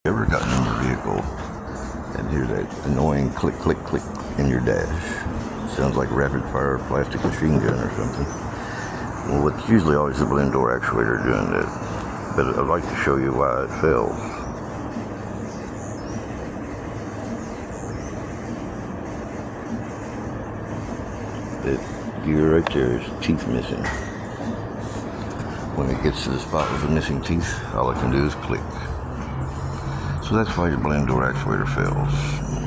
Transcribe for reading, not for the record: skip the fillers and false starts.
Ever gotten in your vehicle and hear that annoying click, click, click in your dash? Sounds like rapid fire plastic machine gun or something. Well, it's usually always the blend door actuator doing that, but I'd like to show you why it fails. That gear right there is teeth missing. When it gets to the spot with the missing teeth, all I can do is click. So that's why your blend door actuator fails.